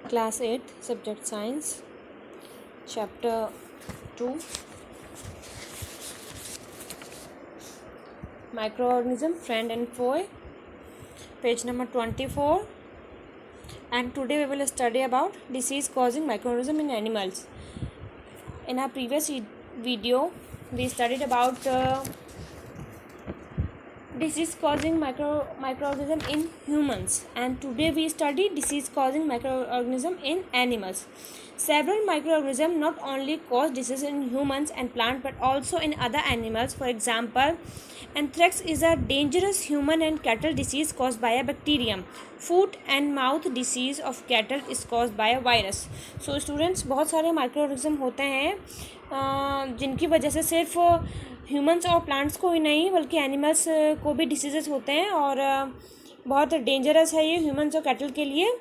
Class 8, Subject Science, Chapter 2, Microorganism, Friend and Foe, page number 24. And today we will study about disease causing microorganism in animals. In our previous video, we studied about disease causing microorganism in humans, and today we study disease causing microorganism in animals. Several microorganisms not only cause disease in humans and plants but also in other animals. For example, anthrax is a dangerous human and cattle disease caused by a bacterium. Foot and mouth disease of cattle is caused by a virus. So students, बहुत सारे microorganism होते हैं जिनकी वजह से सिर्फ humans और plants को ही नहीं बल्कि एनिमल्स को भी डिसीजेस होते हैं, और बहुत डेंजरस है ये ह्यूमंस और कैटल के लिए,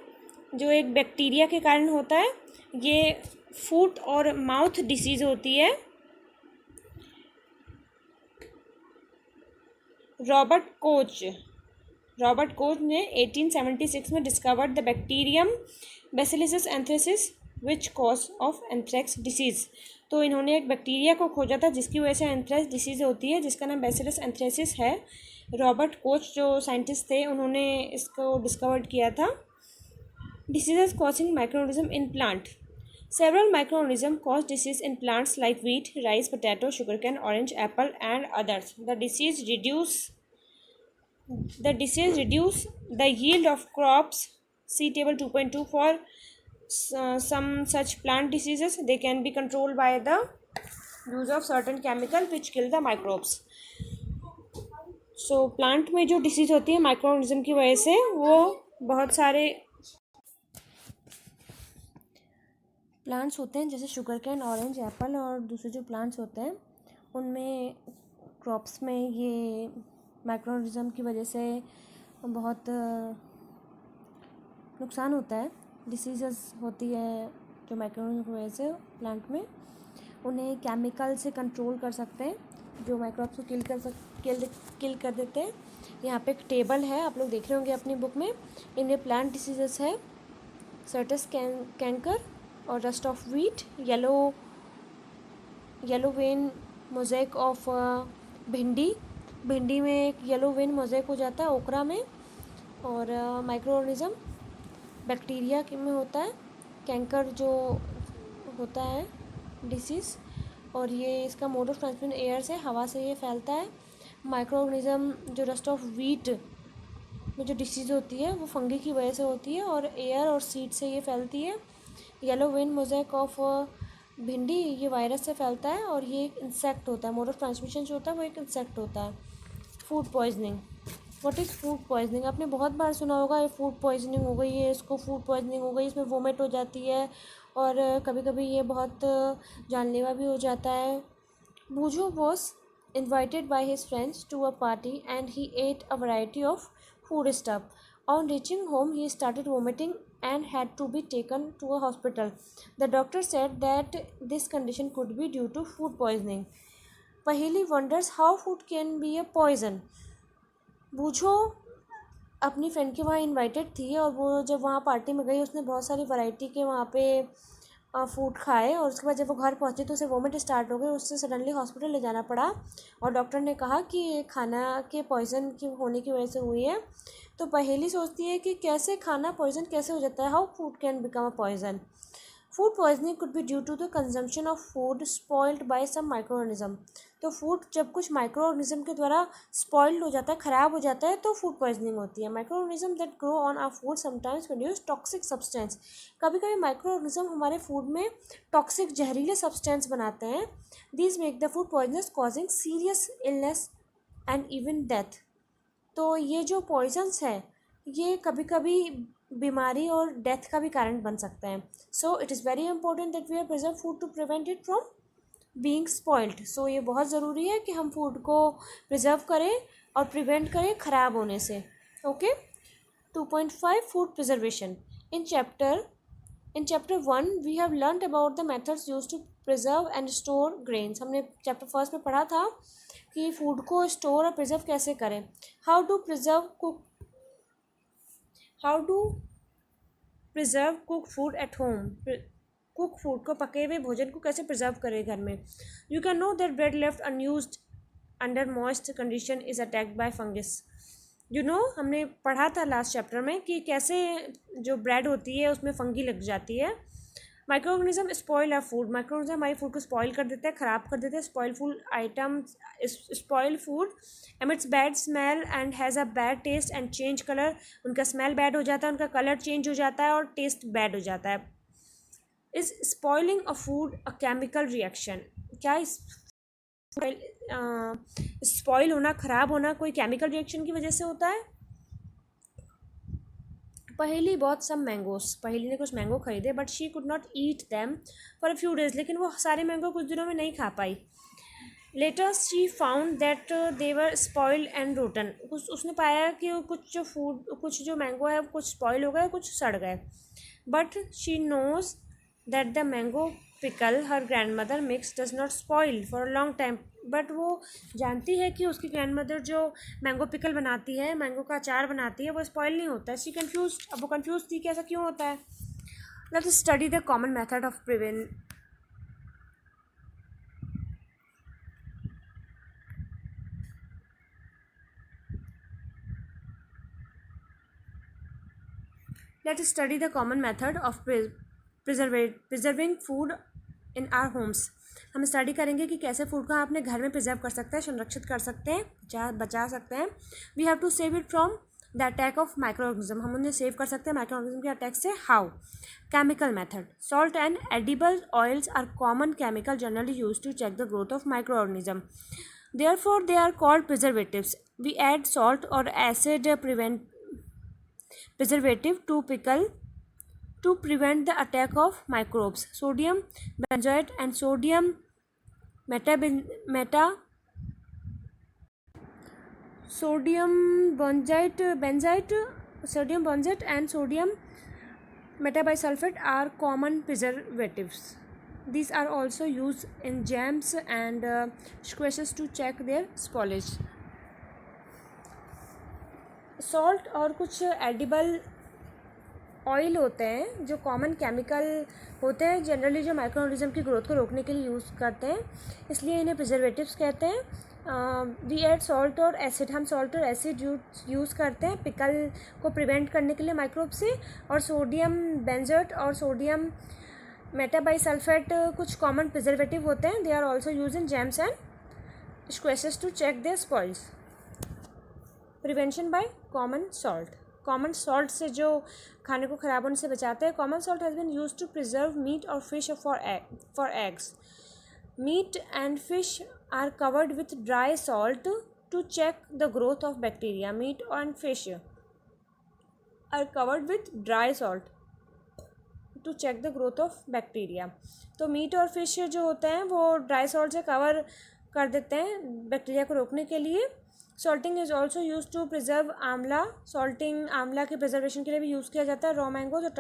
जो एक बैक्टीरिया के कारण होता है। ये फूट और माउथ डिसीज़ होती है। रॉबर्ट कोच ने 1876 में discovered the bacterium bacillus anthracis which cause of anthrax disease. तो इन्होंने एक बैक्टीरिया को खोजा था जिसकी वजह से एंथ्रेक्स डिसीज़ होती है, जिसका नाम बैसिलस एंथ्रेसिस है। रॉबर्ट कोच जो साइंटिस्ट थे उन्होंने इसको डिस्कवर्ड किया था। Diseases causing microorganism in plant. Several microorganisms cause disease in plants like wheat, rice, potato, sugarcane, orange, apple, and others. The disease reduce the yield of crops. See table 2.2 for some such plant diseases. They can be controlled by the use of certain chemical which kill the microbes. So plant में जो disease होती है microorganism की वजह से, वो बहुत सारे प्लांट्स होते हैं जैसे शुगर कैन, ऑरेंज, एप्पल और दूसरे जो प्लांट्स होते हैं उनमें क्रॉप्स में ये माइक्रोऑर्गेनिज्म की वजह से बहुत नुकसान होता है। डिसीज़ होती है जो माइक्रोऑर्गेनिज्म की वजह से प्लांट में। उन्हें केमिकल से कंट्रोल कर सकते हैं जो माइक्रोब्स को किल कर देते हैं। यहाँ पे एक टेबल है, आप लोग देख रहे होंगे अपनी बुक में। इनमें प्लांट डिसीजेस है सर्टस कैंकर और rust of wheat, yellow vein mosaic of भिंडी में एक येलो वेन मोज़ेक हो जाता है ओकरा में। और माइक्रोऑर्गेनिज्म बैक्टीरिया में होता है कैंकर जो होता है डिसीज़, और ये इसका मोड ऑफ ट्रांसमिशन एयर से, हवा से ये फैलता है। माइक्रोऑर्गेनिज्म जो रस्ट ऑफ व्हीट में जो डिसीज़ होती है वो फंगी की वजह से होती है और एयर और सीड से ये फैलती है। येलो वेन मोज़ेक ऑफ भिंडी ये वायरस से फैलता है और ये एक इंसेक्ट होता है। मोड ऑफ ट्रांसमिशन जो होता है वो एक इंसेक्ट होता है। Food poisoning. What is food poisoning? आपने बहुत बार सुना होगा ये फूड पॉइजनिंग हो गई है, इसको फूड पॉइजनिंग हो गई, इसमें वोमिट हो जाती है और कभी कभी ये बहुत जानलेवा भी हो जाता है। बूझो was invited by his friends to a party and he ate a variety of food stuff. On reaching home, he started vomiting and had to be taken to a hospital. The doctor said that this condition could be due to food poisoning. Paheli wonders how food can be a poison. बूझो अपनी friend के वहाँ invited थी और वो जब वहाँ party में गई उसने बहुत सारी वैरायटी के वहाँ पे फूड खाए और उसके बाद जब वो घर पहुँची तो उसे वोमिट स्टार्ट हो गई। उससे सडनली हॉस्पिटल ले जाना पड़ा और डॉक्टर ने कहा कि ये खाना के पॉइज़न की होने की वजह से हुई है। तो पहेली सोचती है कि कैसे खाना पॉइज़न कैसे हो जाता है, how food can become a poison. Food poisoning could be due to the consumption of food spoiled by some microorganism. तो फूड जब कुछ माइक्रोऑर्गेनिज्म के द्वारा स्पॉइल्ड हो जाता है, ख़राब हो जाता है, तो फूड पॉइजनिंग होती है. Microorganism that grow on our food sometimes produce toxic substance. कभी कभी माइक्रोऑर्गेनिज्म हमारे फूड में टॉक्सिक जहरीले सब्सटेंस बनाते हैं. These make the food poisonous causing serious illness and even death. तो ये जो पॉइजन्स है ये कभी कभी बीमारी और डेथ का भी कारण बन सकते हैं. So it is very important that we are preserve food to prevent it from being spoiled. So ये बहुत ज़रूरी है कि हम फूड को प्रिजर्व करें और प्रिवेंट करें ख़राब होने से. Okay. 2.5 food preservation. In chapter 1 we have learned about the methods used to preserve and store grains. हमने चैप्टर फर्स्ट में पढ़ा था कि फूड को स्टोर और प्रिजर्व कैसे करें. How do preserve cook food at home, cook food को, पके हुए भोजन को कैसे प्रिजर्व करें घर में. You can know that bread left unused under moist condition is attacked by fungus. हमने पढ़ा था लास्ट चैप्टर में कि कैसे जो ब्रेड होती है उसमें फंगी लग जाती है. Micro spoil our food, micro हमारी फूड को स्पॉइल कर देते हैं, ख़राब कर देते हैं. Spoil food emits bad smell and has a bad taste and change colour. उनका स्मेल बैड हो जाता है, उनका कलर चेंज हो जाता है और टेस्ट बैड हो जाता है. Is spoiling a food a chemical reaction, क्या स्पॉइल होना, ख़राब होना कोई केमिकल रिएक्शन की वजह से होता है. पहेली बहुत सम मैंगोस, पहेली ने कुछ मैंगो खरीदे but she could not eat them for a few days, लेकिन वो सारे मैंगो कुछ दिनों में नहीं खा पाई. Later she found that they were spoiled and rotten, उसने पाया कि कुछ जो मैंगो है कुछ स्पॉइल हो गए, कुछ सड़ गए. But she knows that the mango pickle her grandmother mix does not spoil for a long time. But वो जानती है कि उसकी ग्रैंड मदर जो मैंगो पिकल बनाती है, मैंगो का अचार बनाती है, वो स्पॉइल नहीं होता है. शी कन्फ्यूज, अब वो कन्फ्यूज थी कि ऐसा क्यों होता है. Let's study the common method of preserving food in our homes. हम स्टडी करेंगे कि कैसे फूड को हम अपने घर में प्रिजर्व कर सकते हैं, संरक्षित कर सकते हैं, बचा सकते हैं. We have to save it from the attack of micro organism, हम उन्हें सेव कर सकते हैं माइक्रो ऑर्गेनिज्म के अटैक से. How? Chemical method. Salt and edible oils are common chemical generally use to check the growth of micro organism. Therefore, they are called preservatives. We add salt or acid preservative to prevent the attack of microbes. Sodium benzoate and sodium metabisulfate are common preservatives. These are also used in jams and squashes to check their spoilage. Salt और कुछ edible oil होते हैं जो common chemical होते हैं, generally जो micro organism की growth को रोकने के लिए यूज़ करते हैं, इसलिए इन्हें प्रिजर्वेटिव्स कहते हैं. वी एड सॉल्ट और एसिड, हम सॉल्ट और एसिड यूज़ करते हैं पिकल को प्रिवेंट करने के लिए माइक्रोब से. और सोडियम बेंजोएट और सोडियम मेटाबाइसल्फेट कुछ कॉमन प्रिजर्वेटिव होते हैं. They are also use in jams and squashes to check their spoils. Prevention by common salt. Common salt से जो खाने को ख़राब होने से बचाते हैं. Common salt has been use to preserve meat और fish for eggs. Meat and fish are covered with dry salt to check the growth of bacteria. Meat and fish are covered with dry salt to check the growth of bacteria. तो meat और fish जो होते हैं वो dry salt से cover कर देते हैं बैक्टीरिया को रोकने के लिए. Salting is also use to preserve amla. Salting आंवला के प्रिजर्वेशन के लिए भी यूज़ किया जाता है. रॉ मैंगोज और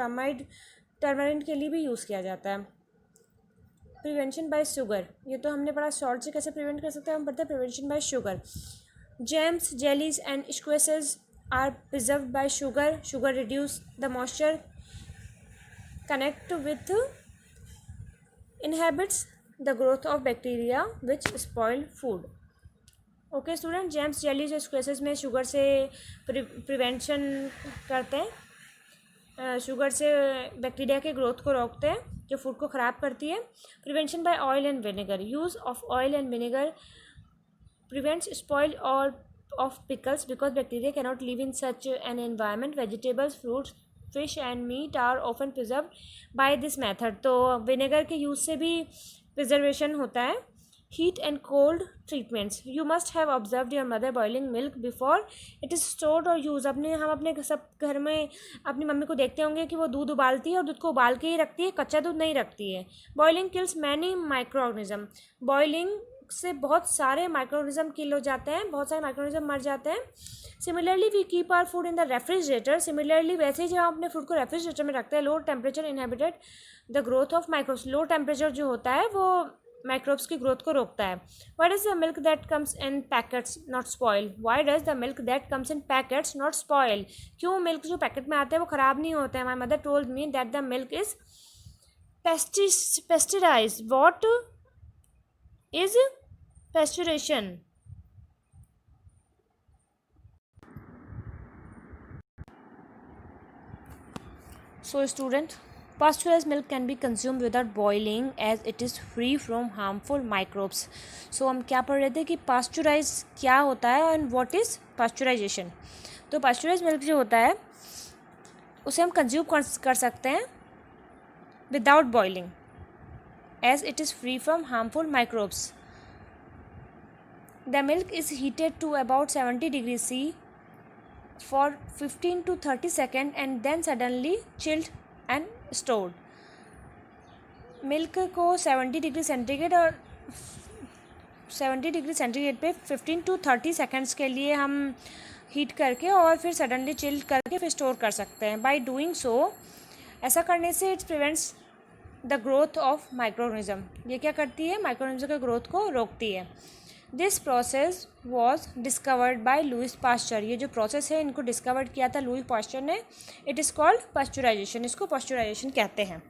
टर्मरिन के लिए भी यूज़ किया जाता है. प्रिवेंशन बाय शुगर, ये तो हमने पढ़ा सॉल्ट से कैसे प्रिवेंट कर सकते हैं. हम पढ़ते हैं prevention by sugar. Jams, jellies and squashes are preserved by sugar. Sugar reduce the moisture, connect with inhibits the growth of bacteria which spoil food. Okay student, jams, jellies और squashes में sugar से prevention करते हैं. Sugar से bacteria के growth को रोकते हैं जो फूड को ख़राब करती है. Prevention by oil and vinegar. Use of oil and vinegar prevents spoil of pickles because bacteria cannot live in such an environment. Vegetables, fruits, fish and meat are often preserve by this method. तो vinegar के use से भी preservation होता है. Heat and cold treatments. You must have observed your mother boiling milk before it is stored और use. हम अपने सब घर में अपनी मम्मी को देखते होंगे कि वो दूध उबालती है और दूध को उबाल के ही रखती है, कच्चा दूध नहीं रखती है. Boiling kills many micro organism. Boiling से बहुत सारे माइक्रो ऑर्गेनिज्म किल हो जाते हैं, बहुत सारे माइक्रो ऑर्गेनिज्म मर जाते हैं. Similarly we keep our food in the refrigerator. Similarly वैसे ही जब हम अपने फूड को रेफ्रिजरेटर में रखते हैं, low temperature inhabited the growth of microbes. Low temperature जो होता है वो माइक्रोब्स की ग्रोथ को रोकता है. Why does the milk that comes in packets not spoil? Why does the milk that comes in packets not spoil? क्यों milk जो पैकेट में आते हैं वो ख़राब नहीं होते हैं? My mother told me that the milk is pasteurized. What is pasteurization? So student, pasteurized milk can be consumed without boiling as it is free from harmful microbes. So हम क्या पढ़ रहे थे कि पास्चुराइज क्या होता है एंड व्हाट इज़ पास्चुराइजेशन. तो पास्चुराइज मिल्क जो होता है उसे हम कंज्यूम कर सकते हैं without boiling as it is free from harmful microbes. The milk is heated to about 70 degrees C for 15 to 30 seconds and then suddenly chilled and stored. Milk को 70 डिग्री सेंटीग्रेड और 70 डिग्री सेंटीग्रेड पे 15 to 30 seconds के लिए हम heat करके और फिर suddenly chilled करके फिर स्टोर कर सकते हैं. बाय डूइंग सो, ऐसा करने से it's prevents the growth of microorganism. ये क्या करती है? माइक्रोऑर्गेनिज्म के ग्रोथ को रोकती है. This process was discovered by Louis Pasteur. ये जो प्रोसेस है इनको डिस्कवर्ड किया था लुइस पास्चर ने. It is called pasteurisation. इसको पास्चुराइजेशन कहते हैं.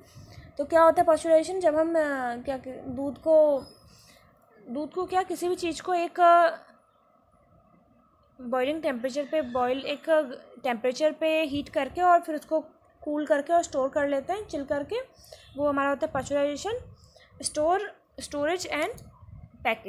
तो क्या होता है पास्चुराइजेशन? जब हम क्या दूध को क्या किसी भी चीज़ को एक बॉइलिंग टेम्परेचर पे एक टेम्परेचर पे हीट करके और फिर उसको कूल करके और स्टोर कर लेते हैं चिल करके. वो हमारा होता है पास्चुराइजेशन. Storage and packing.